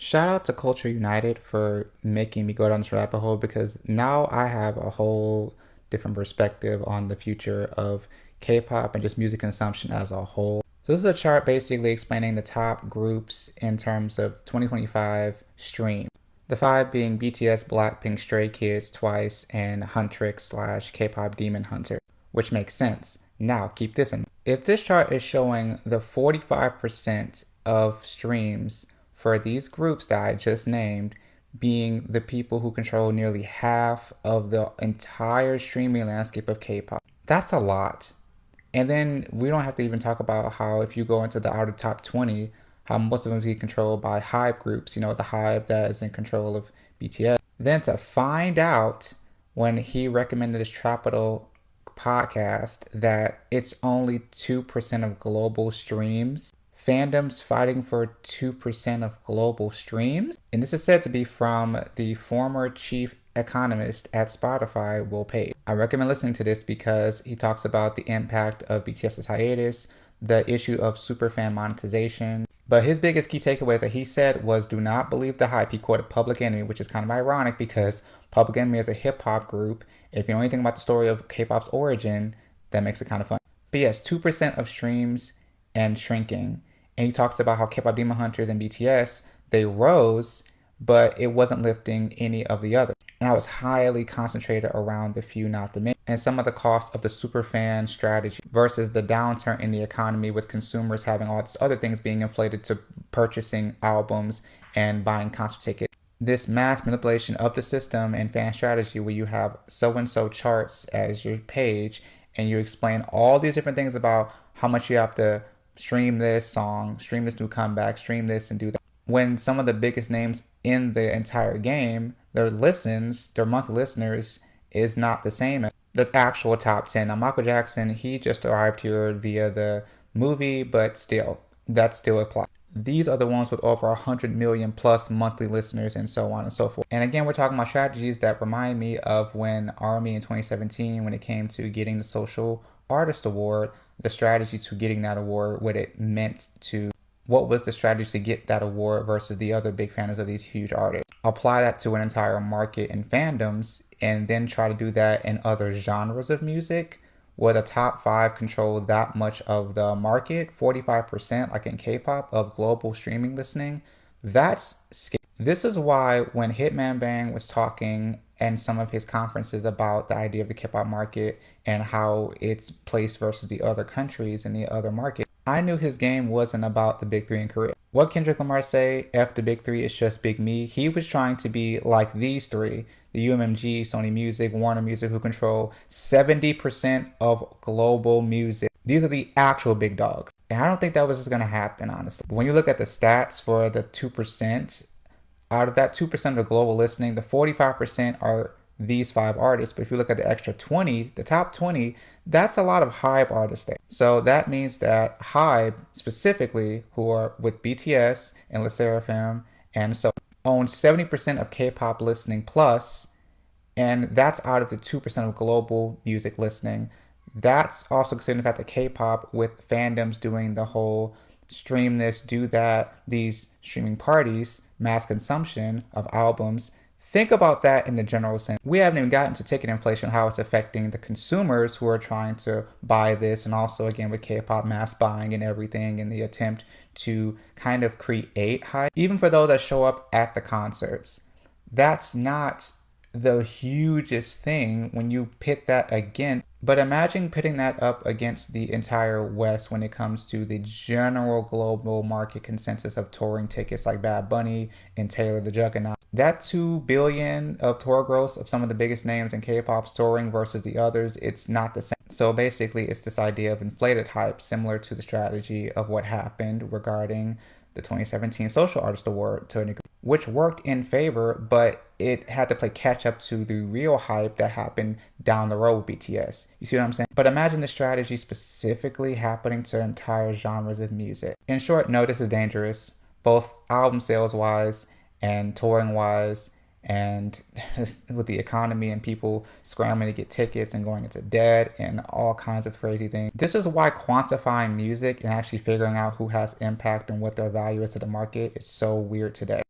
Shout out to Culture United for making me go down this rabbit hole because now I have a whole different perspective on the future of K-pop and just music consumption as a whole. So this is a chart basically explaining the top groups in terms of 2025 stream. The five being BTS, Blackpink, Stray Kids, Twice, and Huntrix slash K-pop Demon Hunter, which makes sense. Now keep this in mind. If this chart is showing the 45% of streams for these groups that I just named being the people who control nearly half of the entire streaming landscape of K-pop. That's a lot. And then we don't have to even talk about how if you go into the outer top 20, how most of them be controlled by Hive groups, the Hive that is in control of BTS. Then to find out when he recommended this Trapital podcast that it's only 2% of global streams. Fandoms fighting for 2% of global streams. And this is said to be from the former chief economist at Spotify, Will Page. I recommend listening to this because he talks about the impact of BTS's hiatus, the issue of superfan monetization. But his biggest key takeaway that he said was do not believe the hype. He quoted Public Enemy, which is kind of ironic because Public Enemy is a hip hop group. If you know anything about the story of K-pop's origin, that makes it kind of fun. But yes, 2% of streams and shrinking. And he talks about how K-pop Demon Hunters and BTS, they rose, but it wasn't lifting any of the others. And I was highly concentrated around the few, not the many. And some of the cost of the superfan strategy versus the downturn in the economy with consumers having all these other things being inflated to purchasing albums and buying concert tickets. This mass manipulation of the system and fan strategy where you have so-and-so charts as your page and you explain all these different things about how much you have to stream this song, stream this new comeback, stream this and do that. When some of the biggest names in the entire game, their monthly listeners is not the same as the actual top 10. Now, Michael Jackson, he just arrived here via the movie, but still, that still applies. These are the ones with over 100 million plus monthly listeners and so on and so forth. And again, we're talking about strategies that remind me of when Army in 2017, when it came to getting the Social Artist Award, the strategy to getting that award, what was the strategy to get that award versus the other big fans of these huge artists. Apply that to an entire market and fandoms and then try to do that in other genres of music where the top five control that much of the market, 45% like in K-pop of global streaming listening. That's scary. This is why when Hitman Bang was talking and some of his conferences about the idea of the K-pop market and how it's placed versus the other countries and the other markets, I knew his game wasn't about the big three in Korea. What Kendrick Lamar say, F the big three, it's just big me. He was trying to be like these three, the UMG, Sony Music, Warner Music, who control 70% of global music. These are the actual big dogs. And I don't think that was just going to happen, honestly. When you look at the stats for the 2%, out of that 2% of global listening, the 45% are these five artists. But if you look at the extra 20, the top 20, that's a lot of Hybe artists there. So that means that Hybe specifically, who are with BTS and LE SSERAFIM and so own 70% of K-pop listening plus, and that's out of the 2% of global music listening. That's also considering the fact that K-pop with fandoms doing the whole stream this, do that, these streaming parties, mass consumption of albums. Think about that in the general sense. We haven't even gotten to ticket inflation, how it's affecting the consumers who are trying to buy this, and also again with K-pop mass buying and everything in the attempt to kind of create hype. Even for those that show up at the concerts, that's not the hugest thing when you pit that against. But imagine pitting that up against the entire West when it comes to the general global market consensus of touring tickets like Bad Bunny and Taylor the Juggernaut. That 2 billion of tour gross of some of the biggest names in K-pop's touring versus the others, it's not the same. So basically, it's this idea of inflated hype, similar to the strategy of what happened regarding the 2017 Social Artist Award, which worked in favor, but it had to play catch up to the real hype that happened down the road with BTS. You see what I'm saying? But imagine the strategy specifically happening to entire genres of music. In short, no, this is dangerous, both album sales wise and touring wise, and with the economy and people scrambling to get tickets and going into debt and all kinds of crazy things. This is why quantifying music and actually figuring out who has impact and what their value is to the market is so weird today.